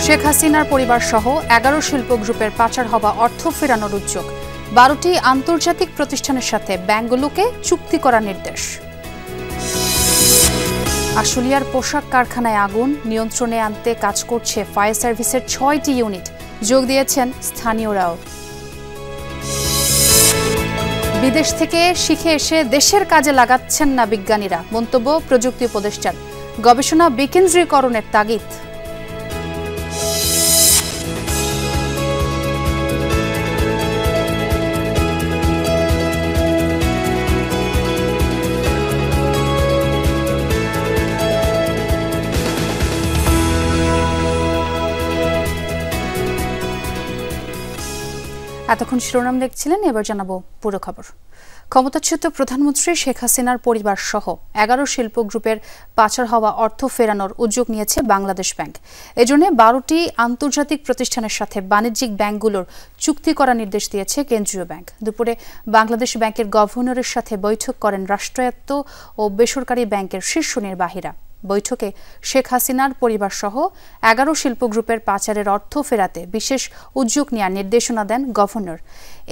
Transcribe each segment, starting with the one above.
শেখ হাসিনার পরিবার সহ ১১ শিল্প গ্রুপের পাচার হওয়া অর্থ ফেরানোর উদ্যোগ। ১২টি আন্তর্জাতিক প্রতিষ্ঠানের সাথে ব্যাংকগুলোকে চুক্তি করার নির্দেশ। আশুলিয়ার পোশাক কারখানায় আগুন নিয়ন্ত্রণে আনতে কাজ করছে ফায়ার সার্ভিসের ৬টি ইউনিট, যোগ দিয়েছেন স্থানীয়রাও। বিদেশ থেকে শিখে এসে দেশের কাজে লাগাচ্ছেন না বিজ্ঞানীরা, মন্তব্য প্রযুক্তি উপদেষ্টার। গবেষণা বিকেন্দ্রীকরণের তাগিদ। এতক্ষণ শিরোনাম দেখছিলেন, এবার জানাবো পুরো খবর। ক্ষমতাচ্যুত প্রধানমন্ত্রী শেখ হাসিনার পরিবার সহ ১১ শিল্প গ্রুপের পাচার হওয়া অর্থ ফেরানোর উদ্যোগ নিয়েছে বাংলাদেশ ব্যাংক। এজন্য ১২টি আন্তর্জাতিক প্রতিষ্ঠানের সাথে বাণিজ্যিক ব্যাংকগুলোর চুক্তি করার নির্দেশ দিয়েছে কেন্দ্রীয় ব্যাংক। দুপুরে বাংলাদেশ ব্যাংকের গভর্নরের সাথে বৈঠক করেন রাষ্ট্রায়ত্ত ও বেসরকারি ব্যাংকের শীর্ষ নির্বাহীরা। বৈঠকে শেখ হাসিনার পরিবার সহ ১১ শিল্প গ্রুপের পাচারের অর্থ ফেরাতে বিশেষ উদ্যোগ নেওয়ার নির্দেশনা দেন গভর্নর।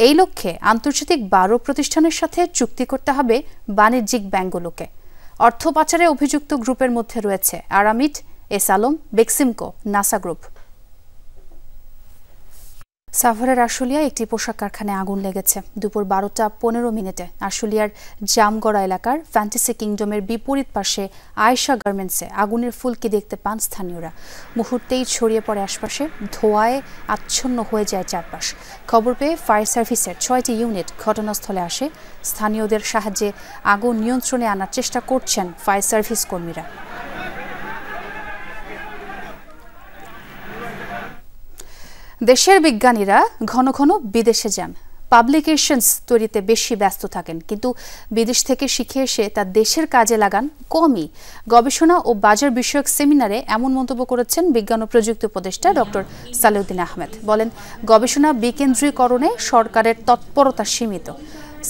এই লক্ষ্যে আন্তর্জাতিক ১২ প্রতিষ্ঠানের সাথে চুক্তি করতে হবে বাণিজ্যিক ব্যাংকগুলোকে। অর্থ পাচারে অভিযুক্ত গ্রুপের মধ্যে রয়েছে Aramit, S Alam, Beximco, NASA group. সাভারের আশুলিয়ায় একটি পোশাক কারখানায় আগুন লেগেছে দুপুর ১২টা ১৫ মিনিটে। আশুলিয়ার জামগড়া এলাকার ফ্যান্টাসি কিংডমের বিপরীত পাশে আয়েশা গার্মেন্টসে আগুনের ফুলকি দেখতে পান স্থানীয়রা। মুহূর্তেই ছড়িয়ে পড়ে আশপাশে, ধোঁয়ায় আচ্ছন্ন হয়ে যায় চারপাশ। খবর পেয়ে ফায়ার সার্ভিসের ৬টি ইউনিট ঘটনাস্থলে আসে। স্থানীয়দের সাহায্যে আগুন নিয়ন্ত্রণে আনার চেষ্টা করছেন ফায়ার সার্ভিস কর্মীরা। দেশের বিজ্ঞানীরা ঘন ঘন বিদেশে যান, পাবলিকেশনস তৈরিতে বেশি ব্যস্ত থাকেন, কিন্তু বিদেশ থেকে শিখে এসে তা দেশের কাজে লাগান কমই। গবেষণা ও বাজার বিষয়ক সেমিনারে এমন মন্তব্য করেছেন বিজ্ঞান ও প্রযুক্তি উপদেষ্টা ডক্টর সালেউদ্দিন আহমেদ। বলেন, গবেষণা বিকেন্দ্রীকরণে সরকারের তৎপরতা সীমিত।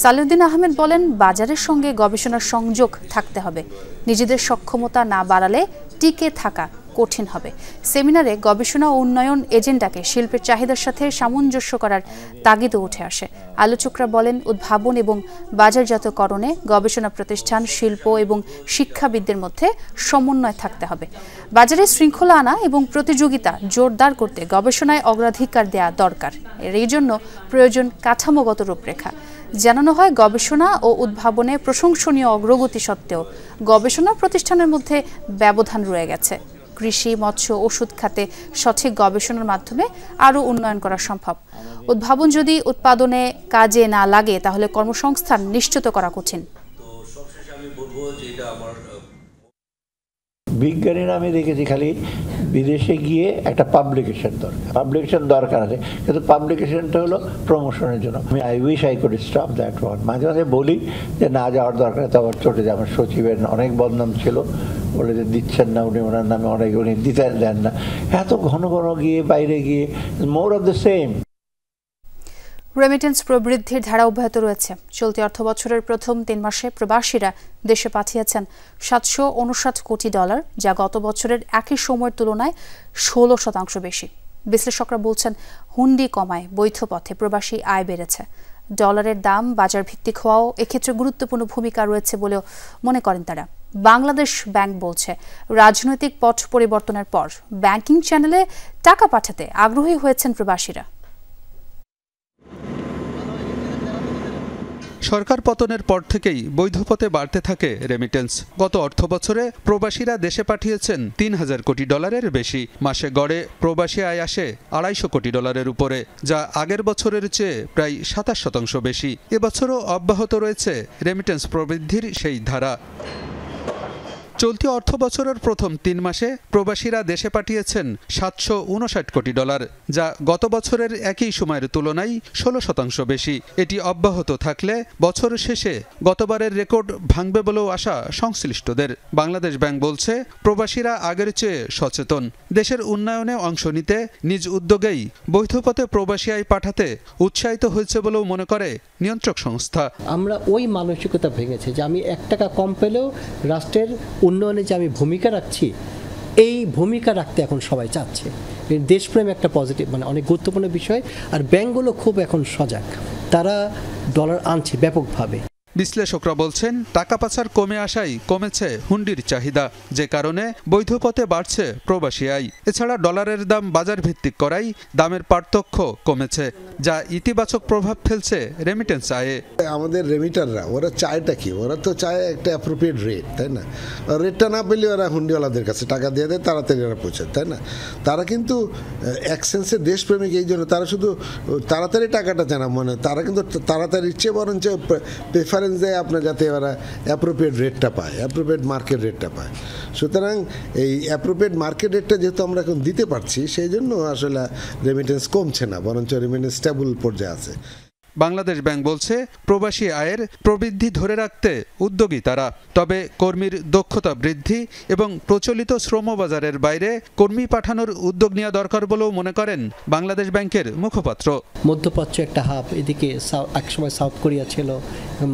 সালেউদ্দিন আহমেদ বলেন, বাজারের সঙ্গে গবেষণার সংযোগ থাকতে হবে। নিজেদের সক্ষমতা না বাড়ালে টিকে থাকা কঠিন হবে। সেমিনারে গবেষণা ও উন্নয়ন এজেন্ডাকে শিল্পের চাহিদার সাথে সামঞ্জস্য করার তাগিদও উঠে আসে। আলোচকরা বলেন, উদ্ভাবন এবং বাজারজাতকরণে গবেষণা প্রতিষ্ঠান, শিল্প এবং শিক্ষাবিদদের মধ্যে সমন্বয় থাকতে হবে। বাজারে শৃঙ্খলা আনা এবং প্রতিযোগিতা জোরদার করতে গবেষণায় অগ্রাধিকার দেওয়া দরকার। এই জন্য প্রয়োজন কাঠামোগত রূপরেখা। জানানো হয়, গবেষণা ও উদ্ভাবনে প্রশংসনীয় অগ্রগতি সত্ত্বেও গবেষণা প্রতিষ্ঠানের মধ্যে ব্যবধান রয়ে গেছে। কৃষি, মৎস্য, ওষুধ খাতে সঠিক গবেষণার মাধ্যমে আরও উন্নয়ন করা সম্ভব। উদ্ভাবন যদি উৎপাদনে কাজে না লাগে তাহলে কর্মসংস্থান নিশ্চিত করা কঠিন। বিজ্ঞানীরা আমি দেখেছি খালি বিদেশে গিয়ে একটা পাবলিকেশন দরকার আছে, কিন্তু পাবলিকেশনটা হলো প্রমোশনের জন্য। I wish I could stop that one. মাঝে মাঝে বলি যে না যাওয়ার দরকার, তো আবার চটে যায়। আমার সচিবের অনেক বদনাম ছিল, বলে যে দিচ্ছেন না, ওনার নামে অনেক উনি দিতে দেন না। এত ঘন ঘন গিয়ে বাইরে গিয়ে more of the same. Remittance প্রবৃদ্ধির ধারা অব্যাহত রয়েছে। চলতি অর্থবছরের প্রথম ৩ মাসে প্রবাসীরা দেশে পাঠিয়েছেন $৭৫৯ কোটি, যা গত বছরের একই সময়ের তুলনায় ১৬% বেশি। বিশ্লেষকরা বলছেন, হুন্ডি কমায় বৈধ পথে প্রবাসী আয় বেড়েছে। ডলারের দাম বাজার ভিত্তিক হওয়াও এক্ষেত্রে গুরুত্বপূর্ণ ভূমিকা রয়েছে বলেও মনে করেন তারা। বাংলাদেশ ব্যাংক বলছে, রাজনৈতিক পট পরিবর্তনের পর ব্যাংকিং চ্যানেলে টাকা পাঠাতে আগ্রহী হয়েছেন প্রবাসীরা। সরকার পতনের পর থেকেই বৈধ পথে বাড়তে থাকে রেমিটেন্স। গত অর্থবছরে প্রবাসীরা দেশে পাঠিয়েছেন $৩,০০০ কোটি বেশি। মাসে গড়ে প্রবাসী আয় আসে $২৫০ কোটি উপরে, যা আগের বছরের চেয়ে প্রায় ২৭% বেশি। এবছরও অব্যাহত রয়েছে রেমিটেন্স প্রবৃদ্ধির সেই ধারা। চলতি অর্থবছরের প্রথম ৩ মাসে প্রবাসীরা দেশে পাঠিয়েছেন $৭৫৯ কোটি, যা গত বছরের একই সময়ের তুলনায় ১৬% বেশি। এটি অব্যাহত থাকলে বছর শেষে গতবারের রেকর্ড ভাঙবে বলেও আশা সংশ্লিষ্টদের। বাংলাদেশ ব্যাংক বলছে, প্রবাসীরা আগের চেয়ে সচেতন। দেশের উন্নয়নে অংশ নিতে নিজ উদ্যোগেই বৈধ পথে প্রবাসী আয় পাঠাতে উৎসাহিত হয়েছে বলেও মনে করে নিয়ন্ত্রক সংস্থা। আমরা ওই মানসিকতা ভেঙেছে যে আমি ১ টাকা কম পেলেও রাষ্ট্রের উন্নয়নে যে আমি ভূমিকা রাখছি, এই ভূমিকা রাখতে এখন সবাই চাচ্ছে। দেশপ্রেম একটা পজিটিভ মানে অনেক গুরুত্বপূর্ণ বিষয়। আর ব্যাংকগুলো খুব এখন সজাগ, তারা ডলার আনছে ব্যাপকভাবে। বিশ্লেষকরা বলছেন টাকা পাচার কমে আসায় কমেছে হুন্ডির চাহিদা, যে কারণে বৈধ পথে বাড়ছে প্রবাসী আয়। এছাড়া ডলারের দাম বাজার ভিত্তিক করায় দামের পার্থক্য কমেছে, যা ইতিবাচক প্রভাব ফেলছে রেমিটেন্স আয়ে। আমাদের রেমিটাররা ওরা চায়টা কি, ওরা তো চায় একটা অ্যাপ্রোপ্রিয়েট রেট, তাই না? রেটটা না পেলে ওরা হুন্ডিওয়ালাদের কাছে টাকা দিয়ে দেয়, তাড়াতাড়ি ওরা পৌঁছায়, তাই না? তারা কিন্তু এক সেন্সে দেশপ্রেমিক, এই জন্য তারা শুধু তাড়াতাড়ি টাকাটা চায় না, মানে তারা কিন্তু তাড়াতাড়ির চেয়ে বরঞ্চ প্রেফারেন্স দেয় আপনার, যাতে ওরা অ্যাপ্রোপ্রিয়েট রেটটা পায়, অ্যাপ্রোপ্রিয়েট মার্কেট রেটটা পায়। সুতরাং এই অ্যাপ্রোপ্রিয়েট মার্কেট রেটটা যেহেতু আমরা এখন দিতে পারছি, সেই জন্য আসলে রেমিটেন্স কমছে না, বরঞ্চ রেমিটেন্স স্টেবল পর্যায়ে আছে। বাংলাদেশ ব্যাংক বলছে প্রবাসী আয়ের প্রবৃদ্ধি ধরে রাখতে উদ্যোগী তারা। তবে কর্মীর দক্ষতা বৃদ্ধি এবং প্রচলিত শ্রমবাজারের বাইরে কর্মী পাঠানোর উদ্যোগ নেওয়া দরকার বলেও মনে করেন বাংলাদেশ ব্যাংকের মুখপাত্র। মধ্যপ্রাচ্য একটা হাব, এদিকে একসময় সাউথ কোরিয়া ছিল,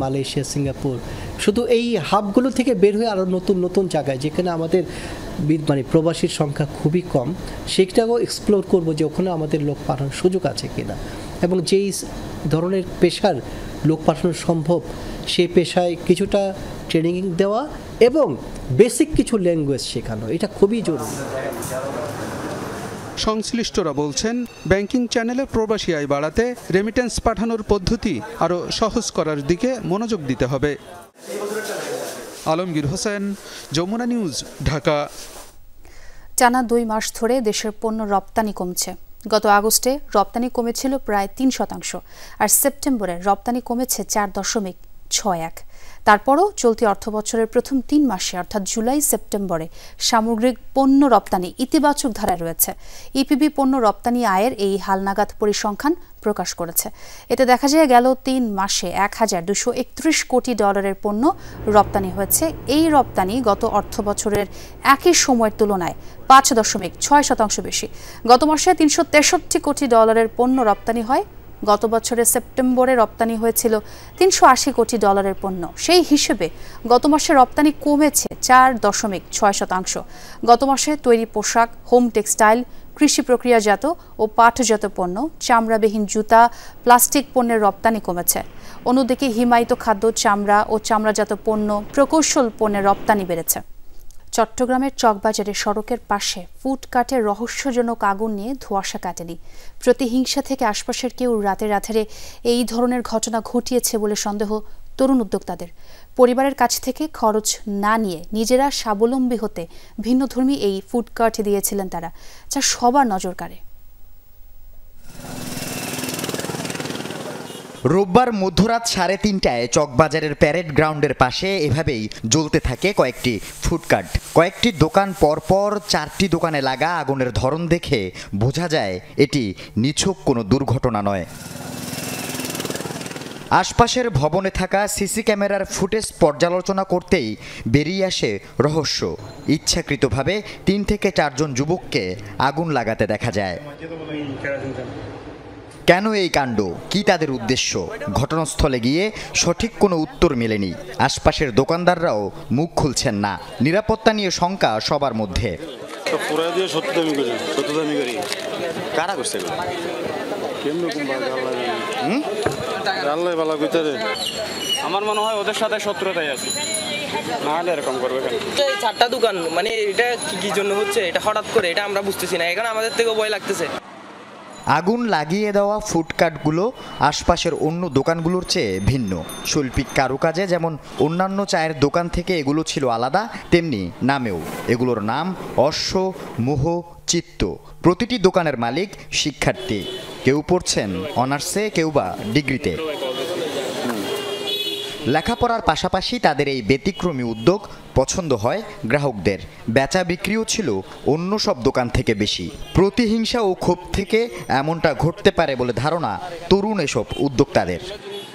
মালয়েশিয়া, সিঙ্গাপুর। শুধু এই হাবগুলো থেকে বের হয়ে আরও নতুন নতুন জায়গায় যেখানে আমাদের মানে প্রবাসীর সংখ্যা খুবই কম, সেটাও এক্সপ্লোর করব যে ওখানে আমাদের লোক পাঠানোর সুযোগ আছে কিনা, এবং যেই ধরনের পেশার লোক পাঠানো সম্ভব সেই পেশায় কিছুটা ট্রেনিং দেওয়া এবং বেসিক কিছু ল্যাঙ্গুয়েজ শেখানো, এটা খুবই জরুরি। সংশ্লিষ্টরা বলছেন ব্যাংকিং চ্যানেলে প্রবাসী আয় বাড়াতে রেমিটেন্স পাঠানোর পদ্ধতি আরও সহজ করার দিকে মনোযোগ দিতে হবে। আলমগীর হোসেন, যমুনা নিউজ, ঢাকা। টানা 2 মাস ধরে দেশের পণ্য রপ্তানি কমছে। গত আগস্টে রপ্তানি কমেছিল প্রায় 3%, আর সেপ্টেম্বরে রপ্তানি কমেছে 4.61। তারপরও চলতি অর্থবছরের প্রথম 3 মাসে অর্থাৎ জুলাই সেপ্টেম্বরে সামগ্রিক পণ্য রপ্তানি ইতিবাচক ধারায় রয়েছে। ইপিবি পণ্য রপ্তানি আয়ের এই হালনাগাদ পরিসংখ্যান প্রকাশ করেছে। এতে দেখা যায় গেল 3 মাসে 1231 কোটি ডলারের পণ্য রপ্তানি হয়েছে। এই রপ্তানি গত অর্থবছরের একই সময়ের তুলনায় 5.6% বেশি। গত মাসে 363 কোটি ডলারের পণ্য রপ্তানি হয়। গত বছরের সেপ্টেম্বরে রপ্তানি হয়েছিল 380 কোটি ডলারের পণ্য। সেই হিসেবে গত মাসে রপ্তানি কমেছে 4.6%। গত মাসে তৈরি পোশাক, হোম টেক্সটাইল, কৃষি প্রক্রিয়াজাত ও পাটজাত পণ্য, চামড়াবিহীন জুতা, প্লাস্টিক পণ্যের রপ্তানি কমেছে। অন্যদিকে হিমায়িত খাদ্য, চামড়া ও চামড়াজাত পণ্য, প্রকৌশল পণ্যের রপ্তানি বেড়েছে। চট্টগ্রামের চকবাজারে সড়কের পাশে ফুটকাটের রহস্যজনক আগুন নিয়ে ধোঁয়াশা কাটেনি। প্রতিহিংসা থেকে আশপাশের কেউ রাতের আঁধারে এই ধরনের ঘটনা ঘটিয়েছে বলে সন্দেহ তরুণ উদ্যোক্তাদের। পরিবারের কাছ থেকে খরচ না নিয়ে নিজেরা স্বাবলম্বী হতে ভিন্নধর্মী এই ফুটকাট দিয়েছিলেন তারা, যা সবার নজর কাড়ে। রোববার মধ্যরাত 3:30টায় চকবাজারের প্যারেড গ্রাউন্ডের পাশে এভাবেই জ্বলতে থাকে কয়েকটি ফুডকার্ট। কয়েকটি দোকান পরপর 4টি দোকানে লাগা আগুনের ধরন দেখে বোঝা যায় এটি নিছক কোনো দুর্ঘটনা নয়। আশপাশের ভবনে থাকা সিসি ক্যামেরার ফুটেজ পর্যালোচনা করতেই বেরিয়ে আসে রহস্য। ইচ্ছাকৃতভাবে 3 থেকে 4 জন যুবককে আগুন লাগাতে দেখা যায়। কেন এই কাণ্ড, কি তাদের উদ্দেশ্য? ঘটনাস্থলে গিয়ে সঠিক কোনো উত্তর মেলেনি। আশপাশের দোকানদাররাও মুখ খুলছেন না। নিরাপত্তা নিয়ে শঙ্কা সবার মধ্যে। আমার মনে হয় ওদের সাথে শত্রুতাই আছে, নাহলে এরকম করবে কেন? এই 4টা দোকান, মানে এটা কি জন্য হচ্ছে, এটা হঠাৎ করে, এটা আমরা বুঝতেছি না। এখন আমাদের থেকেও ভয় লাগতেছে। আগুন লাগিয়ে দেওয়া ফুডকার্টগুলো আশপাশের অন্য দোকানগুলোর চেয়ে ভিন্ন। শৈল্পিক কারুকাজে যেমন অন্যান্য চায়ের দোকান থেকে এগুলো ছিল আলাদা, তেমনি নামেও। এগুলোর নাম অশ্ব, মোহ, চিত্ত। প্রতিটি দোকানের মালিক শিক্ষার্থী, কেউ পড়ছেন অনার্সে, কেউ বা ডিগ্রিতে। লেখাপড়ার পাশাপাশি তাদের এই ব্যতিক্রমী উদ্যোগ পছন্দ হয় গ্রাহকদের। বেচা বিক্রিও ছিল অন্য সব দোকান থেকে বেশি। প্রতিহিংসা ও ক্ষোভ থেকে এমনটা ঘটতে পারে বলে ধারণা তরুণ এসব উদ্যোক্তাদের।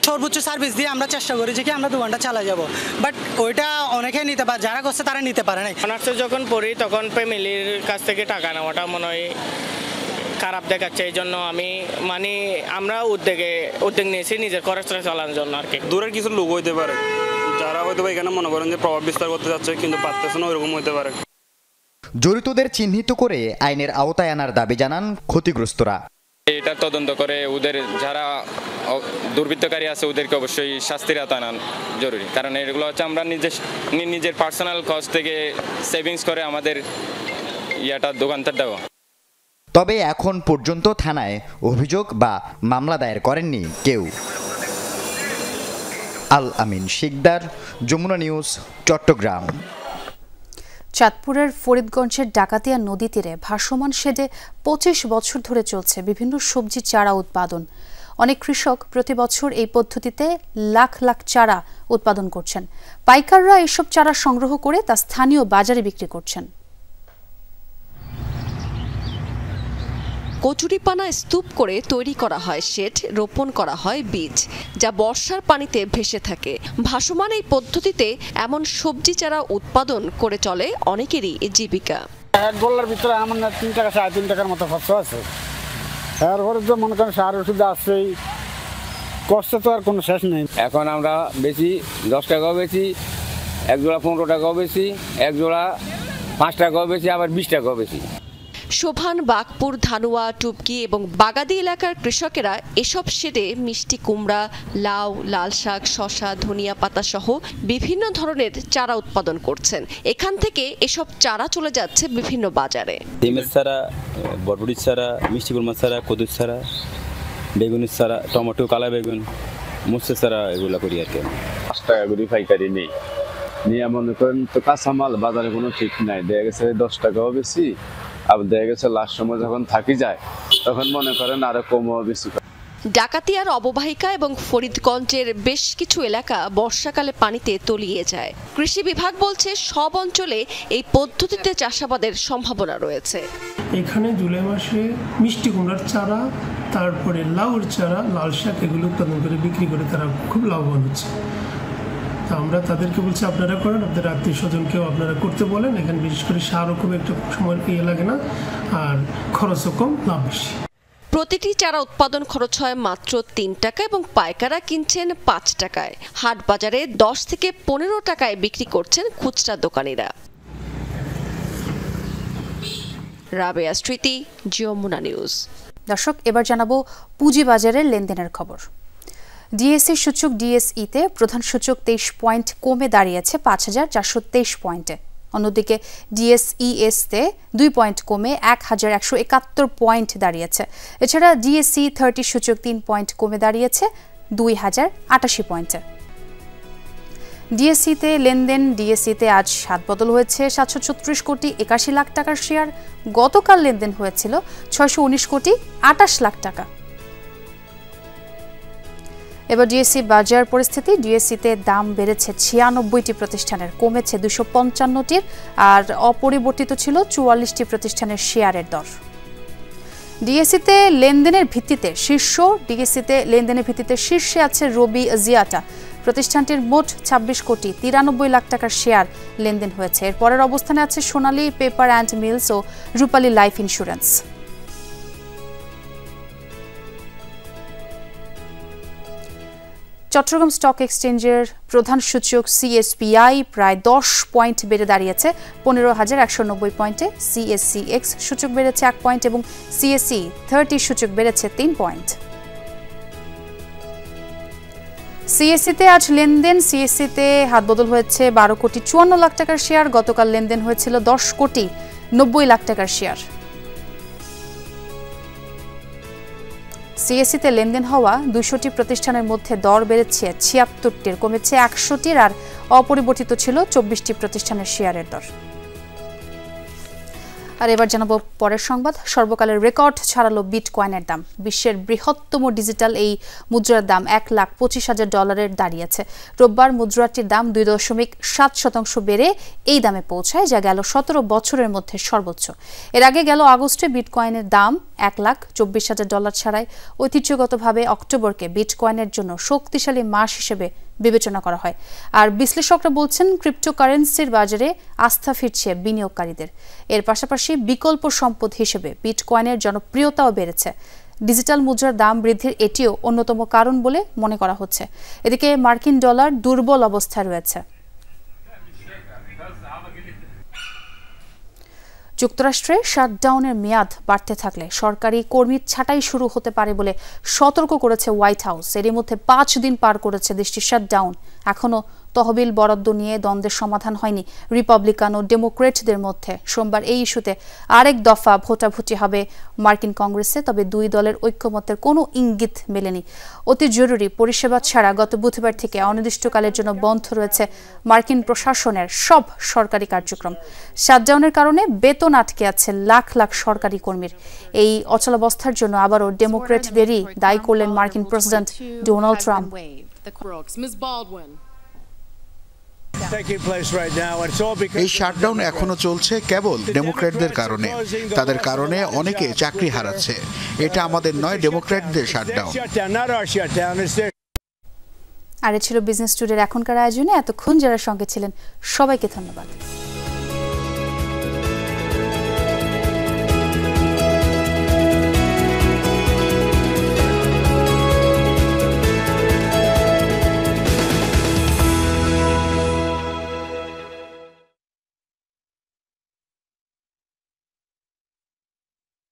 সর্বোচ্চ সার্ভিস দিয়ে আমরা চেষ্টা করি যে কি আমরা দোকানটা চালা যাব, বাট ওইটা অনেকেই নিতে পারে, যারা করছে তারা নিতে পারে নাই। অনার্সে যখন পড়ি তখন ফ্যামিলির কাছ থেকে টাকা নেওয়াটা মনে হয় খারাপ দেখাচ্ছে। এই জন্য আমরা উদ্যোগ নিয়েছি নিজের খরচটা চালানোর জন্য আর কি। দূরের কিছু লোক হইতে পারে যারা হয়তো এখানে মনে করেন যে প্রভাব বিস্তার করতে যাচ্ছে, কিন্তু পারতেছে না, ওইরকম হইতে পারে। জড়িতদের চিহ্নিত করে আইনের আওতায় আনার দাবি জানান ক্ষতিগ্রস্তরা। এটা তদন্ত করে ওদের যারা দুর্বৃত্তকারী আছে ওদেরকে অবশ্যই শাস্তির আওতায় আনা জরুরি, কারণ এগুলো হচ্ছে আমরা নিজের পার্সোনাল কস্ট থেকে সেভিংস করে আমাদের দোকানটা দেওয়া। তবে এখন পর্যন্ত থানায় অভিযোগ বা মামলা দায়ের করেননি কেউ। আল আমিন শিকদার, যমুনা নিউজ, চট্টগ্রাম। চাঁদপুরের ফরিদগঞ্জের ডাকাতিয়া নদী তীরে ভাসমান শেডে 25 বছর ধরে চলছে বিভিন্ন সবজি চারা উৎপাদন। অনেক কৃষক প্রতি বছর এই পদ্ধতিতে লাখ লাখ চারা উৎপাদন করছেন। পাইকাররা এসব চারা সংগ্রহ করে তা স্থানীয় বাজারে বিক্রি করছেন। কচুরিপানা স্তূপ করে তৈরি করা হয় শেড, রোপণ করা হয় বীজ, যা বর্ষার পানিতে ভেসে থাকে। ভাসমান এই পদ্ধতিতে এমন সবজি চারা উৎপাদন করে চলে অনেকেরই জীবিকা। এক গোল্লার ভিতরে আমার 3 টাকা 3.5 টাকার মতো খরচ আছে। এরপরে তো মনে করেন সার ওষুধ আসছেই, কষ্ট তো আর কোনো শেষ নেই। এখন আমরা বেশি 10 টাকাও বেশি, এক জোড়া 15 টাকাও বেশি, এক জোড়া 5 টাকাও বেশি, আবার 20 টাকাও বেশি। শোভান, বাগপুর, ধানুয়া, টুপকি এবং বাগাদি এলাকার কৃষকেরা এসব শেডে মিষ্টি কুমড়া, লাউ, লাল শাক, শসা, ধনিয়া পাতা সহ বিভিন্ন ধরনের চারা উৎপাদন করছেন। এখান থেকে এসব চারা চলে যাচ্ছে বিভিন্ন বাজারে। ডিমের চারা, বরবটির চারা, মিষ্টি কুমড়ার চারা, কদুর চারা, বেগুনের চারা, টমেটো, কালা বেগুন, মুসের চারা, এগুলো করি আর কি। 5 টাকা করে পাইকারি নেই, নিয়ে মনে করেন তো কাঁচামাল বাজারে কোনো ঠিক নাই, দেখা গেছে 10 টাকাও বেশি, আবার দেখা গেছে লাস্ট সময় যখন থাকি যায় তখন মনে করেন আরো কমও বেশি। ডাকাতিয়ার অববাহিকা এবং ফরিদগঞ্জের বেশ কিছু এলাকা বর্ষাকালে পানিতে তলিয়ে যায়। কৃষি বিভাগ বলছে সব অঞ্চলে এই পদ্ধতিতে চাষাবাদের সম্ভাবনা রয়েছে। এখানে জুলাই মাসে মিষ্টি কুমড়ার চারা, তারপরে লাউর চারা, লাল শাক এগুলো উৎপাদন করে বিক্রি করে তারা খুব লাভবান হচ্ছে। আমরা তাদেরকে বলছি আপনারা করেন, আপনাদের আত্মীয় স্বজনকেও আপনারা করতে বলেন। এখানে বিশেষ করে সারও খুব একটা সময় লাগে না, আর খরচও কম, লাভ বেশি। প্রতিটি চারা উৎপাদন খরচ হয় মাত্র 3 টাকা এবং পাইকাররা কিনছেন 5 টাকায়। হাট বাজারে 10 থেকে 15 টাকায় বিক্রি করছেন খুচরা দোকানিরা। রাবেয়া স্মৃতি, যমুনা নিউজ। দর্শক, এবার জানাবো পুঁজিবাজারের লেনদেনের খবর। ডিএসসি সূচক ডিএসইতে প্রধান সূচক 23 পয়েন্ট কমে দাঁড়িয়েছে 5423 পয়েন্টে। অন্যদিকে ডিএসইএসতে 2 পয়েন্ট কমে 1171 পয়েন্ট দাঁড়িয়েছে। এছাড়া ডিএসসি 30 সূচক 3 পয়েন্ট কমে দাঁড়িয়েছে 2088 পয়েন্টে। ডিএসসিতে লেনদেন। ডিএসসিতে আজ হাত বদল হয়েছে 734 কোটি 81 লাখ টাকার শেয়ার। গতকাল লেনদেন হয়েছিল 619 কোটি 28 লাখ টাকা। এবার ডিএসসি বাজার পরিস্থিতি। ডিএসসিতে দাম বেড়েছে 96টি প্রতিষ্ঠানের, কমেছে 255টির, আর অপরিবর্তিত ছিল 44টি প্রতিষ্ঠানের শেয়ারের দর। ডিএসসিতে লেনদেনের ভিত্তিতে শীর্ষে আছে রবি জিয়াটা। প্রতিষ্ঠানটির মোট 26 কোটি 93 লাখ টাকার শেয়ার লেনদেন হয়েছে। এর পরের অবস্থানে আছে সোনালী পেপার অ্যান্ড মিলস ও Rupali life insurance. Chittagong stock এক্সচেঞ্জের প্রধান সূচক সিএসপিআই প্রায় 10 পয়েন্ট বেড়ে দাঁড়িয়েছে 15,190 পয়েন্টে। সিএসসিএক্স সূচক বেড়েছে 1 পয়েন্ট এবং সিএসসি 30 সূচক বেড়েছে 3 পয়েন্ট। সিএসসিতে আজ লেনদেন। সিএসসিতে হাত বদল হয়েছে 12 কোটি 54 লাখ টাকার শেয়ার। গতকাল লেনদেন হয়েছিল 10 কোটি 90 লাখ টাকার শেয়ার। সিএসসিতে লেনদেন হওয়া 200টি প্রতিষ্ঠানের মধ্যে দর বেড়েছে 76টির, কমেছে 100টির, আর অপরিবর্তিত ছিল 24টি প্রতিষ্ঠানের শেয়ারের দর। আর এবার জানাবো পরের সংবাদ। সর্বকালের রেকর্ড ছাড়ালো বিটকয়েনের দাম। বিশ্বের বৃহত্তম ডিজিটাল এই মুদ্রার দাম $1,25,000 দাঁড়িয়েছে। রোববার মুদ্রাটির দাম 2.7% বেড়ে এই দামে পৌঁছায়, যা গেল 17 বছরের মধ্যে সর্বোচ্চ। এর আগে গেল আগস্টে বিটকয়েনের দাম $1,24,000 ছাড়ায়। ঐতিহ্যগতভাবে অক্টোবরকে বিটকয়েনের জন্য শক্তিশালী মাস হিসেবে বিবেচনা করা হয়। আর বিশ্লেষকরা বলছেন ক্রিপ্টোকারেন্সির বাজারে আস্থা ফিরছে বিনিয়োগকারীদের। এর পাশাপাশি বিকল্প সম্পদ হিসেবে বিটকয়েনের জনপ্রিয়তাও বেড়েছে। ডিজিটাল মুদ্রার দাম বৃদ্ধির এটিও অন্যতম কারণ বলে মনে করা হচ্ছে। এদিকে মার্কিন ডলার দুর্বল অবস্থায় রয়েছে। যুক্তরাষ্ট্রে শাটডাউনের মেয়াদ বাড়তে থাকলে সরকারি কর্মী ছাঁটাই শুরু হতে পারে বলে সতর্ক করেছে হোয়াইট হাউস। এরই মধ্যে 5 দিন পার করেছে দেশটির শাটডাউন। এখনও তহবিল বরাদ্দ নিয়ে দ্বন্দ্বের সমাধান হয়নি রিপাবলিকান ও ডেমোক্রেটদের মধ্যে। সোমবার এই ইস্যুতে আরেক দফা ভোটাভুটি হবে মার্কিন কংগ্রেসে, তবে দুই দলের ঐক্যমত্যের কোনো ইঙ্গিত মেলেনি। অতি জরুরি পরিষেবা ছাড়া গত বুধবার থেকে অনির্দিষ্টকালের জন্য বন্ধ রয়েছে মার্কিন প্রশাসনের সব সরকারি কার্যক্রম। শাটডাউনের কারণে বেতন আটকে আছে লাখ লাখ সরকারি কর্মীর। এই অচলাবস্থার জন্য আবারও ডেমোক্রেটদেরই দায়ী করলেন মার্কিন প্রেসিডেন্ট ডোনাল্ড ট্রাম্প। এই শাটডাউন এখনো চলছে কেবল ডেমোক্র্যাটদের কারণে। তাদের কারণে অনেকে চাকরি হারাচ্ছে। এটা আমাদের নয়, ডেমোক্র্যাটদের শাটডাউন। আর ছিল বিজনেস টুডের এখনকার আয়োজনে। এতক্ষণ যারা সঙ্গে ছিলেন সবাইকে ধন্যবাদ।